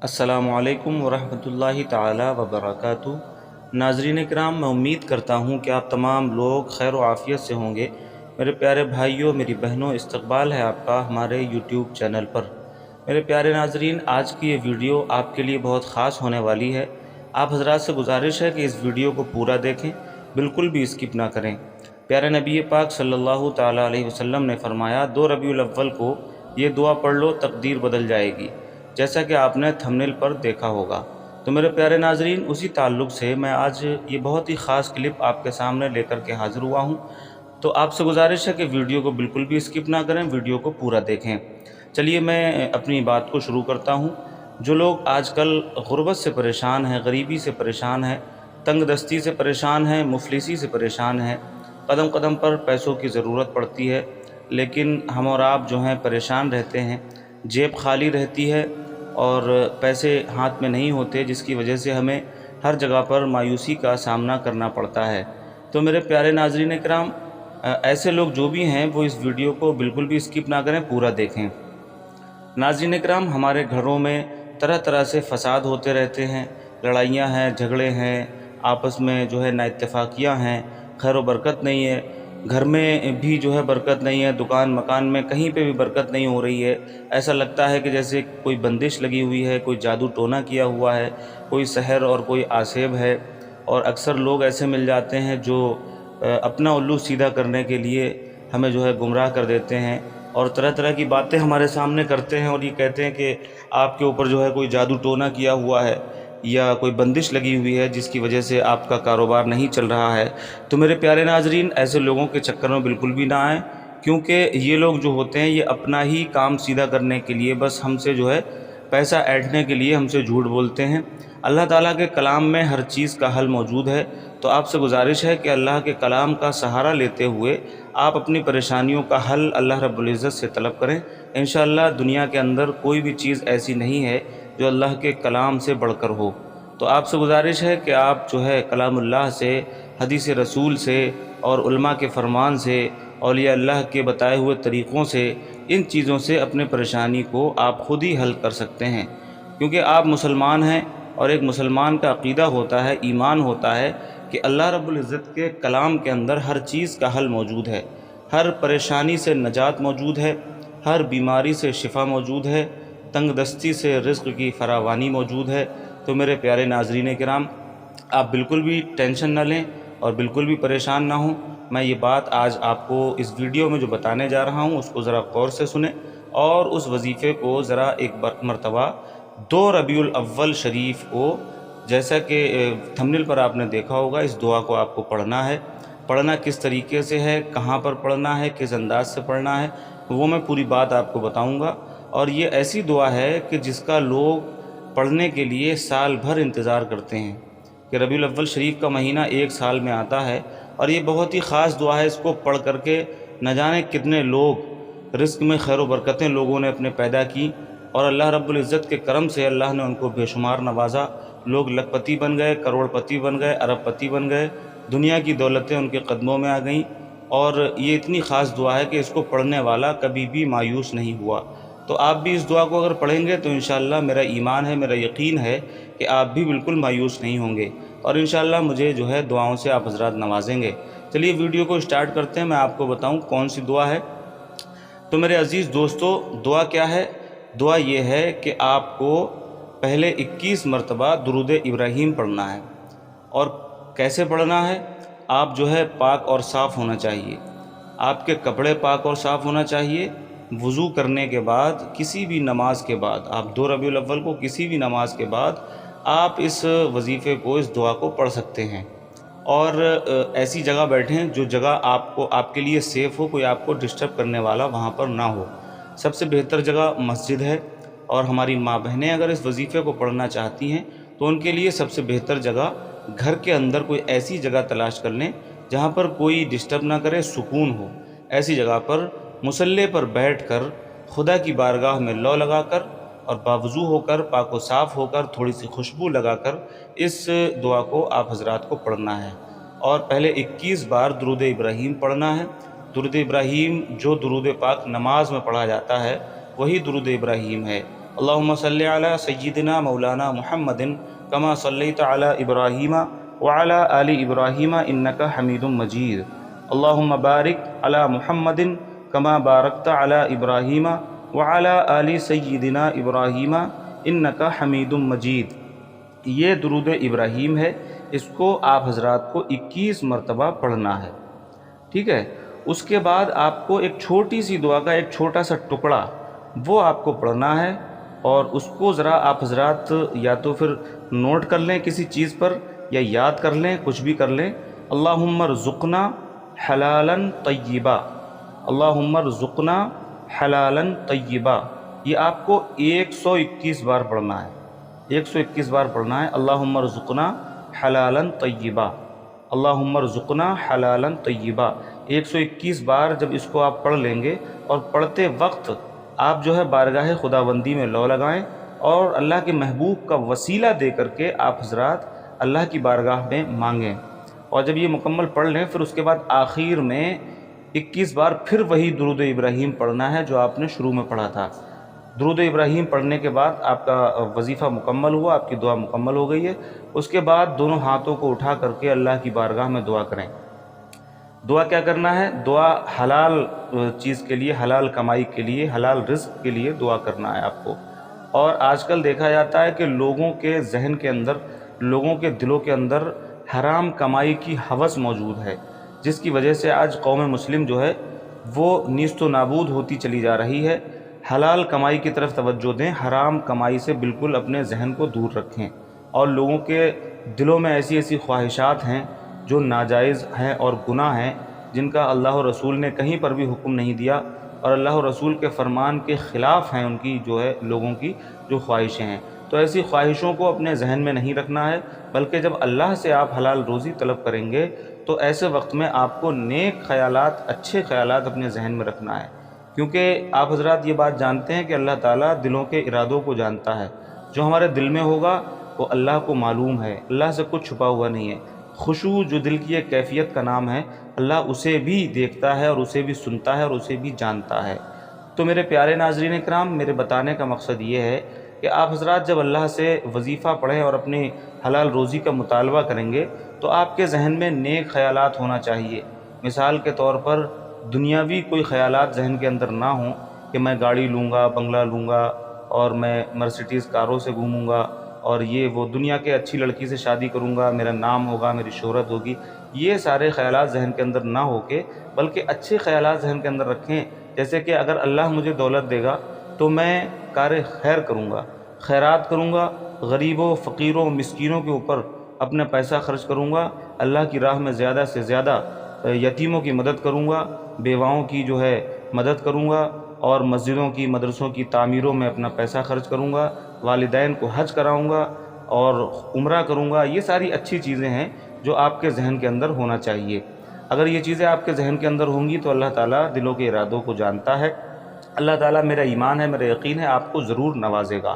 السلام علیکم ورحمۃ اللہ تعالی وبرکاتہ۔ ناظرین کرام، میں امید کرتا ہوں کہ آپ تمام لوگ خیر و عافیت سے ہوں گے۔ میرے پیارے بھائیوں، میری بہنوں، استقبال ہے آپ کا ہمارے یوٹیوب چینل پر۔ میرے پیارے ناظرین، آج کی یہ ویڈیو آپ کے لیے بہت خاص ہونے والی ہے۔ آپ حضرات سے گزارش ہے کہ اس ویڈیو کو پورا دیکھیں، بالکل بھی اسکپ نہ کریں۔ پیارے نبی پاک صلی اللہ تعالیٰ علیہ وسلم نے فرمایا، 2 ربیع الاول کو یہ دعا پڑھ لو، تقدیر بدل جائے گی، جیسا کہ آپ نے تھمبنیل پر دیکھا ہوگا۔ تو میرے پیارے ناظرین، اسی تعلق سے میں آج یہ بہت ہی خاص کلپ آپ کے سامنے لے کر کے حاضر ہوا ہوں۔ تو آپ سے گزارش ہے کہ ویڈیو کو بالکل بھی اسکپ نہ کریں، ویڈیو کو پورا دیکھیں۔ چلیے میں اپنی بات کو شروع کرتا ہوں۔ جو لوگ آج کل غربت سے پریشان ہیں، غریبی سے پریشان ہیں، تنگ دستی سے پریشان ہیں، مفلسی سے پریشان ہیں، قدم قدم پر پیسوں کی ضرورت پڑتی ہے، لیکن ہم اور آپ جو ہیں پریشان رہتے ہیں، جیب خالی رہتی ہے اور پیسے ہاتھ میں نہیں ہوتے، جس کی وجہ سے ہمیں ہر جگہ پر مایوسی کا سامنا کرنا پڑتا ہے۔ تو میرے پیارے ناظرین کرام، ایسے لوگ جو بھی ہیں وہ اس ویڈیو کو بالکل بھی اسکپ نہ کریں، پورا دیکھیں۔ ناظرین کرام، ہمارے گھروں میں طرح طرح سے فساد ہوتے رہتے ہیں، لڑائیاں ہیں، جھگڑے ہیں، آپس میں جو ہے نا اتفاقیاں ہیں، خیر و برکت نہیں ہے، گھر میں بھی جو ہے برکت نہیں ہے، دکان مکان میں کہیں پہ بھی برکت نہیں ہو رہی ہے۔ ایسا لگتا ہے کہ جیسے کوئی بندش لگی ہوئی ہے، کوئی جادو ٹونا کیا ہوا ہے، کوئی سحر اور کوئی آسیب ہے۔ اور اکثر لوگ ایسے مل جاتے ہیں جو اپنا الو سیدھا کرنے کے لیے ہمیں جو ہے گمراہ کر دیتے ہیں، اور طرح طرح کی باتیں ہمارے سامنے کرتے ہیں، اور یہ کہتے ہیں کہ آپ کے اوپر جو ہے کوئی جادو ٹونا کیا ہوا ہے یا کوئی بندش لگی ہوئی ہے، جس کی وجہ سے آپ کا کاروبار نہیں چل رہا ہے۔ تو میرے پیارے ناظرین، ایسے لوگوں کے چکر میں بالکل بھی نہ آئیں، کیونکہ یہ لوگ جو ہوتے ہیں یہ اپنا ہی کام سیدھا کرنے کے لیے بس ہم سے جو ہے پیسہ ایٹھنے کے لیے ہم سے جھوٹ بولتے ہیں۔ اللہ تعالیٰ کے کلام میں ہر چیز کا حل موجود ہے۔ تو آپ سے گزارش ہے کہ اللہ کے کلام کا سہارا لیتے ہوئے آپ اپنی پریشانیوں کا حل اللہ رب العزت سے طلب کریں۔ انشاءاللہ دنیا کے اندر کوئی بھی چیز ایسی نہیں ہے جو اللہ کے کلام سے بڑھ کر ہو۔ تو آپ سے گزارش ہے کہ آپ جو ہے کلام اللہ سے، حدیث رسول سے اور علماء کے فرمان سے، اولیاء اللہ کے بتائے ہوئے طریقوں سے، ان چیزوں سے اپنے پریشانی کو آپ خود ہی حل کر سکتے ہیں، کیونکہ آپ مسلمان ہیں، اور ایک مسلمان کا عقیدہ ہوتا ہے، ایمان ہوتا ہے کہ اللہ رب العزت کے کلام کے اندر ہر چیز کا حل موجود ہے، ہر پریشانی سے نجات موجود ہے، ہر بیماری سے شفا موجود ہے، تنگ دستی سے رزق کی فراوانی موجود ہے۔ تو میرے پیارے ناظرین کرام، آپ بالکل بھی ٹینشن نہ لیں اور بالکل بھی پریشان نہ ہوں۔ میں یہ بات آج آپ کو اس ویڈیو میں جو بتانے جا رہا ہوں اس کو ذرا غور سے سنیں، اور اس وظیفے کو ذرا ایک مرتبہ 2 ربیع الاول شریف کو، جیسا کہ تھمبنیل پر آپ نے دیکھا ہوگا، اس دعا کو آپ کو پڑھنا ہے۔ پڑھنا کس طریقے سے ہے، کہاں پر پڑھنا ہے، کس انداز سے پڑھنا ہے، وہ میں پوری بات آپ کو بتاؤں گا۔ اور یہ ایسی دعا ہے کہ جس کا لوگ پڑھنے کے لیے سال بھر انتظار کرتے ہیں، کہ ربیع الاول شریف کا مہینہ 1 سال میں آتا ہے، اور یہ بہت ہی خاص دعا ہے۔ اس کو پڑھ کر کے نہ جانے کتنے لوگ رزق میں خیر و برکتیں لوگوں نے اپنے پیدا کی، اور اللہ رب العزت کے کرم سے اللہ نے ان کو بے شمار نوازا۔ لوگ لکھ پتی بن گئے، کروڑ پتی بن گئے، ارب پتی بن گئے، دنیا کی دولتیں ان کے قدموں میں آ گئیں۔ اور یہ اتنی خاص دعا ہے کہ اس کو پڑھنے والا کبھی بھی مایوس نہیں ہوا۔ تو آپ بھی اس دعا کو اگر پڑھیں گے تو انشاءاللہ میرا ایمان ہے، میرا یقین ہے کہ آپ بھی بالکل مایوس نہیں ہوں گے، اور انشاءاللہ مجھے جو ہے دعاؤں سے آپ حضرات نوازیں گے۔ چلیے ویڈیو کو اسٹارٹ کرتے ہیں، میں آپ کو بتاؤں کون سی دعا ہے۔ تو میرے عزیز دوستو، دعا کیا ہے؟ دعا یہ ہے کہ آپ کو پہلے 21 مرتبہ درود ابراہیم پڑھنا ہے۔ اور کیسے پڑھنا ہے؟ آپ جو ہے پاک اور صاف ہونا چاہیے، آپ کے کپڑے پاک اور صاف ہونا چاہیے۔ وضو کرنے کے بعد، کسی بھی نماز کے بعد، آپ 2 ربیع الاول کو کسی بھی نماز کے بعد آپ اس وظیفے کو، اس دعا کو پڑھ سکتے ہیں۔ اور ایسی جگہ بیٹھیں جو جگہ آپ کے لیے سیف ہو، کوئی آپ کو ڈسٹرب کرنے والا وہاں پر نہ ہو۔ سب سے بہتر جگہ مسجد ہے، اور ہماری ماں بہنیں اگر اس وظیفے کو پڑھنا چاہتی ہیں تو ان کے لیے سب سے بہتر جگہ گھر کے اندر کوئی ایسی جگہ تلاش کر لیں جہاں پر کوئی ڈسٹرب نہ کرے، سکون ہو۔ ایسی جگہ پر مصلی پر بیٹھ کر خدا کی بارگاہ میں لو لگا کر اور باوضو ہو کر، پاک و صاف ہو کر، تھوڑی سی خوشبو لگا کر اس دعا کو آپ حضرات کو پڑھنا ہے۔ اور پہلے 21 بار درود ابراہیم پڑھنا ہے۔ درود ابراہیم جو درود پاک نماز میں پڑھا جاتا ہے وہی درود ابراہیم ہے۔ اللہم صلی علی سیدنا مولانا محمد کما صلیت علی ابراہیم وعلی آل ابراہیم انک حمید مجید۔ اللہم بارک علی محمد کما بارکت علی ابراہیم وعلی آل سیدنا ابراہیم انک حمید مجید۔ یہ درود ابراہیم ہے، اس کو آپ حضرات کو 21 مرتبہ پڑھنا ہے، ٹھیک ہے۔ اس کے بعد آپ کو ایک چھوٹی سی دعا کا ایک چھوٹا سا ٹکڑا وہ آپ کو پڑھنا ہے، اور اس کو ذرا آپ حضرات یا تو پھر نوٹ کر لیں کسی چیز پر، یا یاد کر لیں، کچھ بھی کر لیں۔ اللہم ارزقنا حلالا طیبا، اللہم ارزقنا حلالا طیبا، یہ آپ کو 121 بار پڑھنا ہے، 121 بار پڑھنا ہے۔ اللہم ارزقنا حلالا طیبا، اللہم ارزقنا حلالا طیبا، 121 بار جب اس کو آپ پڑھ لیں گے، اور پڑھتے وقت آپ جو ہے بارگاہ خداوندی میں لو لگائیں، اور اللہ کے محبوب کا وسیلہ دے کر کے آپ حضرات اللہ کی بارگاہ میں مانگیں۔ اور جب یہ مکمل پڑھ لیں، پھر اس کے بعد آخر میں 21 بار پھر وہی درود ابراہیم پڑھنا ہے جو آپ نے شروع میں پڑھا تھا۔ درود ابراہیم پڑھنے کے بعد آپ کا وظیفہ مکمل ہوا، آپ کی دعا مکمل ہو گئی ہے۔ اس کے بعد دونوں ہاتھوں کو اٹھا کر کے اللہ کی بارگاہ میں دعا کریں۔ دعا کیا کرنا ہے؟ دعا حلال چیز کے لیے، حلال کمائی کے لیے، حلال رزق کے لیے دعا کرنا ہے آپ کو۔ اور آج کل دیکھا جاتا ہے کہ لوگوں کے ذہن کے اندر، لوگوں کے دلوں کے اندر حرام کمائی کی ہوس موجود ہے، جس کی وجہ سے آج قوم مسلم جو ہے وہ نیست و نابود ہوتی چلی جا رہی ہے۔ حلال کمائی کی طرف توجہ دیں، حرام کمائی سے بالکل اپنے ذہن کو دور رکھیں، اور لوگوں کے دلوں میں ایسی ایسی خواہشات ہیں جو ناجائز ہیں اور گناہ ہیں، جن کا اللہ و رسول نے کہیں پر بھی حکم نہیں دیا، اور اللہ و رسول کے فرمان کے خلاف ہیں ان کی جو ہے لوگوں کی جو خواہشیں ہیں۔ تو ایسی خواہشوں کو اپنے ذہن میں نہیں رکھنا ہے، بلکہ جب اللہ سے آپ حلال روزی طلب کریں گے تو ایسے وقت میں آپ کو نیک خیالات، اچھے خیالات اپنے ذہن میں رکھنا ہے، کیونکہ آپ حضرات یہ بات جانتے ہیں کہ اللہ تعالیٰ دلوں کے ارادوں کو جانتا ہے۔ جو ہمارے دل میں ہوگا وہ اللہ کو معلوم ہے، اللہ سے کچھ چھپا ہوا نہیں ہے۔ خشوع جو دل کی ایک کیفیت کا نام ہے، اللہ اسے بھی دیکھتا ہے اور اسے بھی سنتا ہے اور اسے بھی جانتا ہے۔ تو میرے پیارے ناظرین اکرام، میرے بتانے کا مقصد یہ ہے کہ آپ حضرات جب اللہ سے وظیفہ پڑھیں اور اپنی حلال روزی کا مطالبہ کریں گے تو آپ کے ذہن میں نیک خیالات ہونا چاہیے۔ مثال کے طور پر دنیاوی کوئی خیالات ذہن کے اندر نہ ہوں کہ میں گاڑی لوں گا، بنگلہ لوں گا، اور میں مرسیڈیز کاروں سے گھوموں گا، اور یہ وہ دنیا کے اچھی لڑکی سے شادی کروں گا، میرا نام ہوگا، میری شہرت ہوگی۔ یہ سارے خیالات ذہن کے اندر نہ ہو کے بلکہ اچھے خیالات ذہن کے اندر رکھیں، جیسے کہ اگر اللہ مجھے دولت دے گا تو میں کار خیر کروں گا، خیرات کروں گا، غریبوں، فقیروں، مسکینوں کے اوپر اپنا پیسہ خرچ کروں گا، اللہ کی راہ میں زیادہ سے زیادہ یتیموں کی مدد کروں گا، بیواؤں کی جو ہے مدد کروں گا، اور مسجدوں کی، مدرسوں کی تعمیروں میں اپنا پیسہ خرچ کروں گا، والدین کو حج کراؤں گا اور عمرہ کروں گا۔ یہ ساری اچھی چیزیں ہیں جو آپ کے ذہن کے اندر ہونا چاہیے۔ اگر یہ چیزیں آپ کے ذہن کے اندر ہوں گی تو اللہ تعالیٰ دلوں کے ارادوں کو جانتا ہے۔ اللہ تعالیٰ، میرا ایمان ہے، میرا یقین ہے، آپ کو ضرور نوازے گا،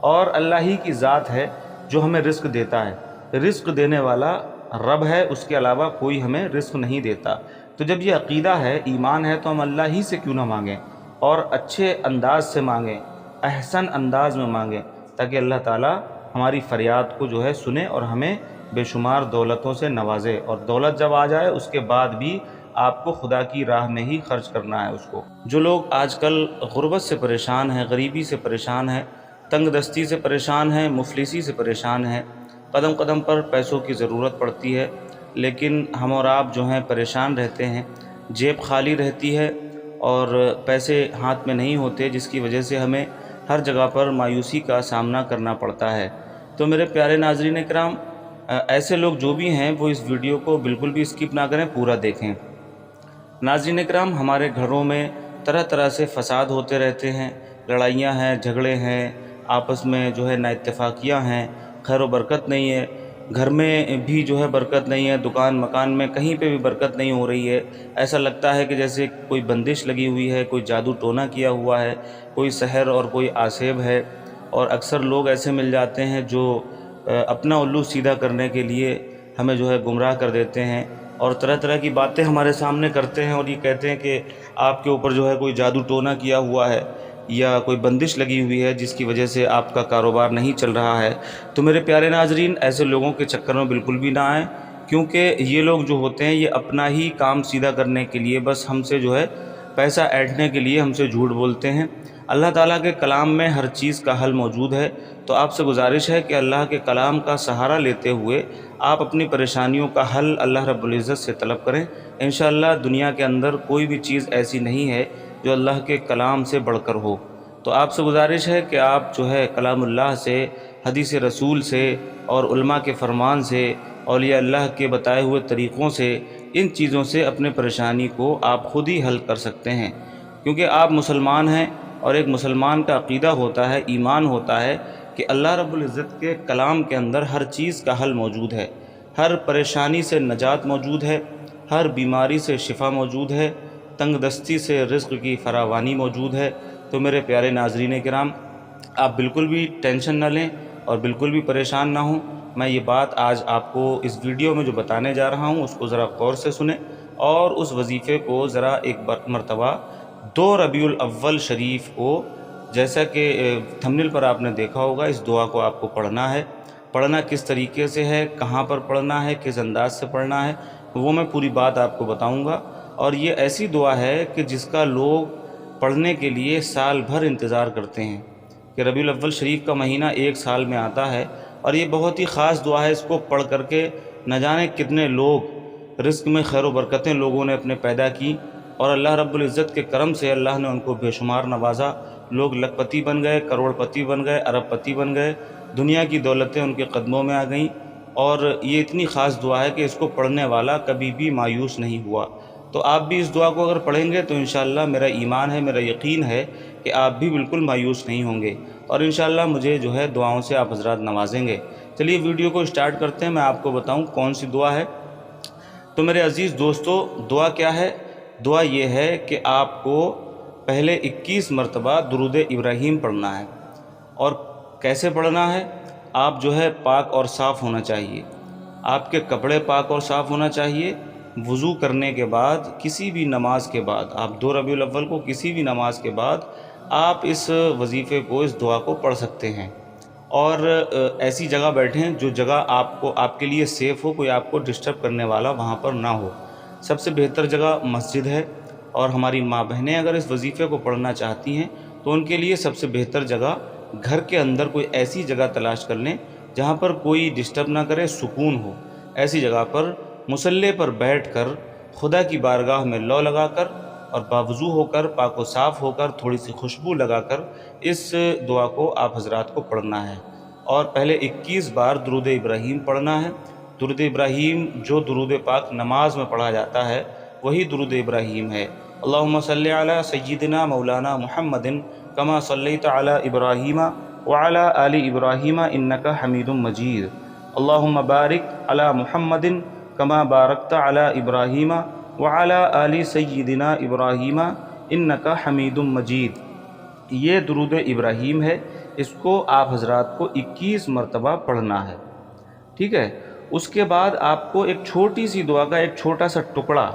اور اللہ ہی کی ذات ہے جو ہمیں رزق دیتا ہے۔ رزق دینے والا رب ہے، اس کے علاوہ کوئی ہمیں رزق نہیں دیتا۔ تو جب یہ عقیدہ ہے، ایمان ہے، تو ہم اللہ ہی سے کیوں نہ مانگیں، اور اچھے انداز سے مانگیں، احسن انداز میں مانگیں، تاکہ اللہ تعالیٰ ہماری فریاد کو جو ہے سنے اور ہمیں بے شمار دولتوں سے نوازے۔ اور دولت جب آ جائے اس کے بعد بھی آپ کو خدا کی راہ میں ہی خرچ کرنا ہے اس کو۔ جو لوگ آج کل غربت سے پریشان ہیں، غریبی سے پریشان ہیں، تنگ دستی سے پریشان ہیں، مفلسی سے پریشان ہیں، قدم قدم پر پیسوں کی ضرورت پڑتی ہے، لیکن ہم اور آپ جو ہیں پریشان رہتے ہیں، جیب خالی رہتی ہے اور پیسے ہاتھ میں نہیں ہوتے، جس کی وجہ سے ہمیں ہر جگہ پر مایوسی کا سامنا کرنا پڑتا ہے۔ تو میرے پیارے ناظرین اکرام، ایسے لوگ جو بھی ہیں وہ اس ویڈیو کو بالکل بھی اسکپ نہ کریں، پورا دیکھیں۔ ناظرین اکرام، ہمارے گھروں میں طرح طرح سے فساد ہوتے رہتے ہیں، لڑائیاں ہیں، جھگڑے ہیں، آپس میں جو ہے نا اتفاقیاں ہیں، خیر و برکت نہیں ہے، گھر میں بھی جو ہے برکت نہیں ہے، دکان مکان میں کہیں پہ بھی برکت نہیں ہو رہی ہے۔ ایسا لگتا ہے کہ جیسے کوئی بندش لگی ہوئی ہے، کوئی جادو ٹونا کیا ہوا ہے، کوئی سحر اور کوئی آسیب ہے۔ اور اکثر لوگ ایسے مل جاتے ہیں جو اپنا الو سیدھا کرنے کے لیے ہمیں جو ہے گمراہ کر دیتے ہیں، اور طرح طرح کی باتیں ہمارے سامنے کرتے ہیں، اور یہ کہتے ہیں کہ آپ کے اوپر جو ہے کوئی جادو ٹونا کیا ہوا ہے۔ یا کوئی بندش لگی ہوئی ہے جس کی وجہ سے آپ کا کاروبار نہیں چل رہا ہے، تو میرے پیارے ناظرین ایسے لوگوں کے چکر میں بالکل بھی نہ آئیں، کیونکہ یہ لوگ جو ہوتے ہیں یہ اپنا ہی کام سیدھا کرنے کے لیے بس ہم سے جو ہے پیسہ ایٹھنے کے لیے ہم سے جھوٹ بولتے ہیں۔ اللہ تعالیٰ کے کلام میں ہر چیز کا حل موجود ہے، تو آپ سے گزارش ہے کہ اللہ کے کلام کا سہارا لیتے ہوئے آپ اپنی پریشانیوں کا حل اللہ رب العزت سے طلب کریں۔ انشاءاللہ دنیا کے اندر کوئی بھی چیز ایسی نہیں ہے جو اللہ کے کلام سے بڑھ کر ہو۔ تو آپ سے گزارش ہے کہ آپ جو ہے کلام اللہ سے، حدیث رسول سے اور علماء کے فرمان سے، اولیاء اللہ کے بتائے ہوئے طریقوں سے، ان چیزوں سے اپنے پریشانی کو آپ خود ہی حل کر سکتے ہیں، کیونکہ آپ مسلمان ہیں اور ایک مسلمان کا عقیدہ ہوتا ہے، ایمان ہوتا ہے کہ اللہ رب العزت کے کلام کے اندر ہر چیز کا حل موجود ہے، ہر پریشانی سے نجات موجود ہے، ہر بیماری سے شفا موجود ہے، تنگ دستی سے رزق کی فراوانی موجود ہے۔ تو میرے پیارے ناظرین کرام، آپ بالکل بھی ٹینشن نہ لیں اور بالکل بھی پریشان نہ ہوں۔ میں یہ بات آج آپ کو اس ویڈیو میں جو بتانے جا رہا ہوں اس کو ذرا غور سے سنیں، اور اس وظیفے کو ذرا ایک مرتبہ 2 ربیع الاول شریف کو، جیسا کہ تھمبنیل پر آپ نے دیکھا ہوگا، اس دعا کو آپ کو پڑھنا ہے۔ پڑھنا کس طریقے سے ہے، کہاں پر پڑھنا ہے، کس انداز سے پڑھنا ہے، وہ میں پوری بات آپ کو بتاؤں گا۔ اور یہ ایسی دعا ہے کہ جس کا لوگ پڑھنے کے لیے سال بھر انتظار کرتے ہیں، کہ ربیع الاول شریف کا مہینہ ایک سال میں آتا ہے، اور یہ بہت ہی خاص دعا ہے۔ اس کو پڑھ کر کے نہ جانے کتنے لوگ رزق میں خیر و برکتیں لوگوں نے اپنے پیدا کی، اور اللہ رب العزت کے کرم سے اللہ نے ان کو بے شمار نوازا۔ لوگ لکھ پتی بن گئے، کروڑ پتی بن گئے، ارب پتی بن گئے، دنیا کی دولتیں ان کے قدموں میں آ گئیں۔ اور یہ اتنی خاص دعا ہے کہ اس کو پڑھنے والا کبھی بھی مایوس نہیں ہوا۔ تو آپ بھی اس دعا کو اگر پڑھیں گے تو انشاءاللہ میرا ایمان ہے، میرا یقین ہے کہ آپ بھی بالکل مایوس نہیں ہوں گے، اور انشاءاللہ مجھے جو ہے دعاؤں سے آپ حضرات نوازیں گے۔ چلیے ویڈیو کو اسٹارٹ کرتے ہیں، میں آپ کو بتاؤں کون سی دعا ہے۔ تو میرے عزیز دوستو، دعا کیا ہے؟ دعا یہ ہے کہ آپ کو پہلے 21 مرتبہ درود ابراہیم پڑھنا ہے۔ اور کیسے پڑھنا ہے؟ آپ جو ہے پاک اور صاف ہونا چاہیے، آپ کے کپڑے پاک اور صاف ہونا چاہیے۔ وضو کرنے کے بعد، کسی بھی نماز کے بعد، آپ 2 ربیع الاول کو کسی بھی نماز کے بعد آپ اس وظیفے کو، اس دعا کو پڑھ سکتے ہیں۔ اور ایسی جگہ بیٹھیں جو جگہ آپ کے لیے سیف ہو، کوئی آپ کو ڈسٹرب کرنے والا وہاں پر نہ ہو۔ سب سے بہتر جگہ مسجد ہے، اور ہماری ماں بہنیں اگر اس وظیفے کو پڑھنا چاہتی ہیں تو ان کے لیے سب سے بہتر جگہ گھر کے اندر کوئی ایسی جگہ تلاش کر لیں جہاں پر کوئی ڈسٹرب نہ کرے، سکون ہو۔ ایسی جگہ پر مصلی پر بیٹھ کر خدا کی بارگاہ میں لو لگا کر اور باوضو ہو کر، پاک و صاف ہو کر، تھوڑی سی خوشبو لگا کر اس دعا کو آپ حضرات کو پڑھنا ہے۔ اور پہلے 21 بار درود ابراہیم پڑھنا ہے۔ درود ابراہیم جو درود پاک نماز میں پڑھا جاتا ہے وہی درود ابراہیم ہے۔ اللہم صلی علی سیدنا مولانا محمد کما صلیت علی ابراہیم وعلی آل ابراہیم انک حمید مجید۔ اللہم بارک علی محمد کما بارکت علی ابراہیم وعلی آل سیدنا ابراہیم انک حمید مجید۔ یہ درود ابراہیم ہے، اس کو آپ حضرات کو 21 مرتبہ پڑھنا ہے، ٹھیک ہے۔ اس کے بعد آپ کو ایک چھوٹی سی دعا کا ایک چھوٹا سا ٹکڑا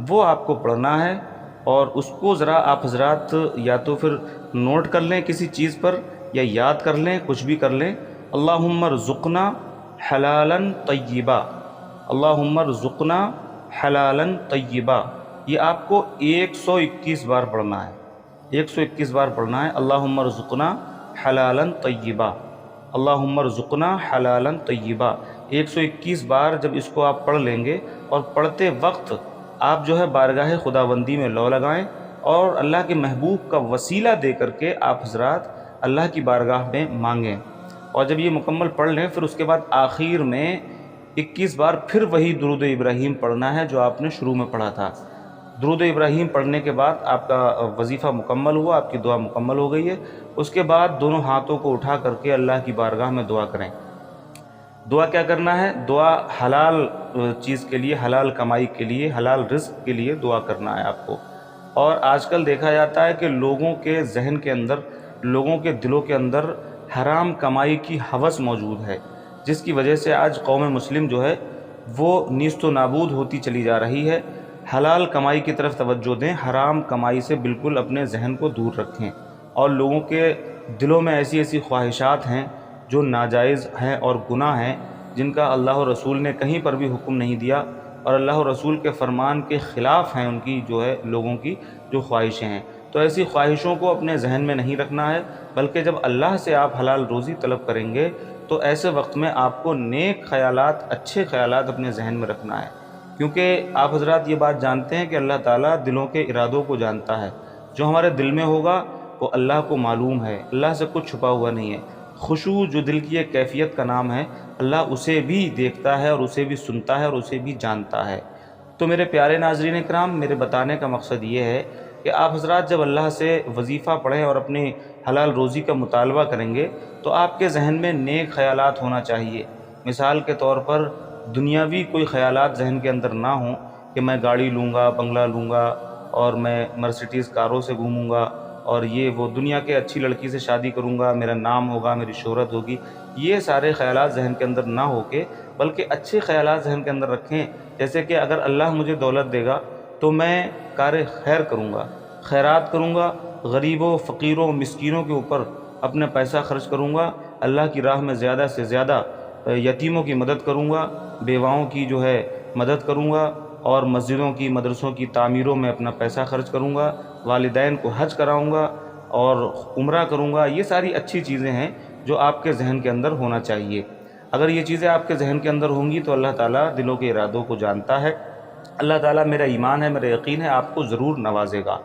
وہ آپ کو پڑھنا ہے، اور اس کو ذرا آپ حضرات یا تو پھر نوٹ کر لیں کسی چیز پر، یا یاد کر لیں، کچھ بھی کر لیں۔ اللہم ارزقنا حلالا طیبا، اللہم ارزقنا حلالا طیبا، یہ آپ کو 121 بار پڑھنا ہے، 121 بار پڑھنا ہے۔ اللہم ارزقنا حلالا طیبا، اللہم ارزقنا حلالا طیبا، 121 بار جب اس کو آپ پڑھ لیں گے، اور پڑھتے وقت آپ جو ہے بارگاہ خداوندی میں لو لگائیں، اور اللہ کے محبوب کا وسیلہ دے کر کے آپ حضرات اللہ کی بارگاہ میں مانگیں۔ اور جب یہ مکمل پڑھ لیں پھر اس کے بعد آخر میں 21 بار پھر وہی درود ابراہیم پڑھنا ہے جو آپ نے شروع میں پڑھا تھا۔ درود ابراہیم پڑھنے کے بعد آپ کا وظیفہ مکمل ہوا، آپ کی دعا مکمل ہو گئی ہے۔ اس کے بعد دونوں ہاتھوں کو اٹھا کر کے اللہ کی بارگاہ میں دعا کریں۔ دعا کیا کرنا ہے؟ دعا حلال چیز کے لیے، حلال کمائی کے لیے، حلال رزق کے لیے دعا کرنا ہے آپ کو۔ اور آج کل دیکھا جاتا ہے کہ لوگوں کے ذہن کے اندر، لوگوں کے دلوں کے اندر حرام کمائی کی ہوس موجود ہے، جس کی وجہ سے آج قوم مسلم جو ہے وہ نیست و نابود ہوتی چلی جا رہی ہے۔ حلال کمائی کی طرف توجہ دیں، حرام کمائی سے بالکل اپنے ذہن کو دور رکھیں۔ اور لوگوں کے دلوں میں ایسی ایسی خواہشات ہیں جو ناجائز ہیں اور گناہ ہیں، جن کا اللہ و رسول نے کہیں پر بھی حکم نہیں دیا، اور اللہ و رسول کے فرمان کے خلاف ہیں ان کی جو ہے لوگوں کی جو خواہشیں ہیں۔ تو ایسی خواہشوں کو اپنے ذہن میں نہیں رکھنا ہے، بلکہ جب اللہ سے آپ حلال روزی طلب کریں گے تو ایسے وقت میں آپ کو نیک خیالات، اچھے خیالات اپنے ذہن میں رکھنا ہے، کیونکہ آپ حضرات یہ بات جانتے ہیں کہ اللہ تعالیٰ دلوں کے ارادوں کو جانتا ہے۔ جو ہمارے دل میں ہوگا وہ اللہ کو معلوم ہے، اللہ سے کچھ چھپا ہوا نہیں ہے۔ خشوع جو دل کی ایک کیفیت کا نام ہے، اللہ اسے بھی دیکھتا ہے اور اسے بھی سنتا ہے اور اسے بھی جانتا ہے۔ تو میرے پیارے ناظرین کرام، میرے بتانے کا مقصد یہ ہے کہ آپ حضرات جب اللہ سے وظیفہ پڑھیں اور اپنی حلال روزی کا مطالبہ کریں گے تو آپ کے ذہن میں نیک خیالات ہونا چاہیے۔ مثال کے طور پر دنیاوی کوئی خیالات ذہن کے اندر نہ ہوں کہ میں گاڑی لوں گا، بنگلہ لوں گا اور میں مرسیڈیز کاروں سے گھوموں گا اور یہ وہ دنیا کے اچھی لڑکی سے شادی کروں گا، میرا نام ہوگا، میری شہرت ہوگی۔ یہ سارے خیالات ذہن کے اندر نہ ہو کے بلکہ اچھے خیالات ذہن کے اندر رکھیں، جیسے کہ اگر اللہ مجھے دولت دے گا تو میں کار خیر کروں گا، خیرات کروں گا، غریبوں، فقیروں، مسکینوں کے اوپر اپنا پیسہ خرچ کروں گا، اللہ کی راہ میں زیادہ سے زیادہ یتیموں کی مدد کروں گا، بیواؤں کی جو ہے مدد کروں گا، اور مسجدوں کی، مدرسوں کی تعمیروں میں اپنا پیسہ خرچ کروں گا، والدین کو حج کراؤں گا اور عمرہ کروں گا۔ یہ ساری اچھی چیزیں ہیں جو آپ کے ذہن کے اندر ہونا چاہیے۔ اگر یہ چیزیں آپ کے ذہن کے اندر ہوں گی تو اللہ تعالیٰ دلوں کے ارادوں کو جانتا ہے۔ اللہ تعالیٰ، میرا ایمان ہے، میرا یقین ہے، آپ کو ضرور نوازے گا،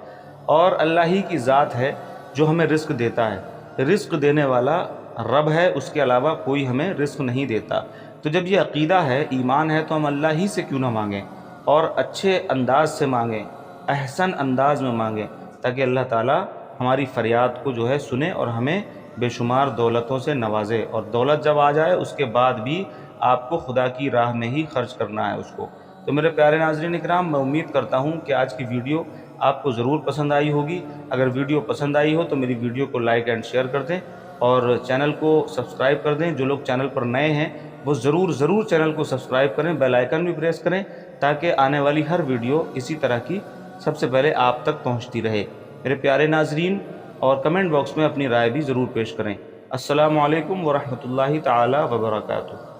اور اللہ ہی کی ذات ہے جو ہمیں رزق دیتا ہے۔ رزق دینے والا رب ہے، اس کے علاوہ کوئی ہمیں رزق نہیں دیتا۔ تو جب یہ عقیدہ ہے، ایمان ہے، تو ہم اللہ ہی سے کیوں نہ مانگیں اور اچھے انداز سے مانگیں، احسن انداز میں مانگیں، تاکہ اللہ تعالیٰ ہماری فریاد کو جو ہے سنے اور ہمیں بے شمار دولتوں سے نوازے۔ اور دولت جب آ جائے اس کے بعد بھی آپ کو خدا کی راہ میں ہی خرچ کرنا ہے اس کو۔ تو میرے پیارے ناظرین اکرام، میں امید کرتا ہوں کہ آج کی ویڈیو آپ کو ضرور پسند آئی ہوگی۔ اگر ویڈیو پسند آئی ہو تو میری ویڈیو کو لائک اینڈ شیئر کر دیں اور چینل کو سبسکرائب کر دیں۔ جو لوگ چینل پر نئے ہیں وہ ضرور چینل کو سبسکرائب کریں، بیل آئیکن بھی پریس کریں، تاکہ آنے والی ہر ویڈیو اسی طرح کی سب سے پہلے آپ تک پہنچتی رہے۔ میرے پیارے ناظرین، اور کمنٹ باکس میں اپنی رائے بھی ضرور پیش کریں۔ السلام علیکم ورحمۃ اللہ تعالی وبرکاتہ۔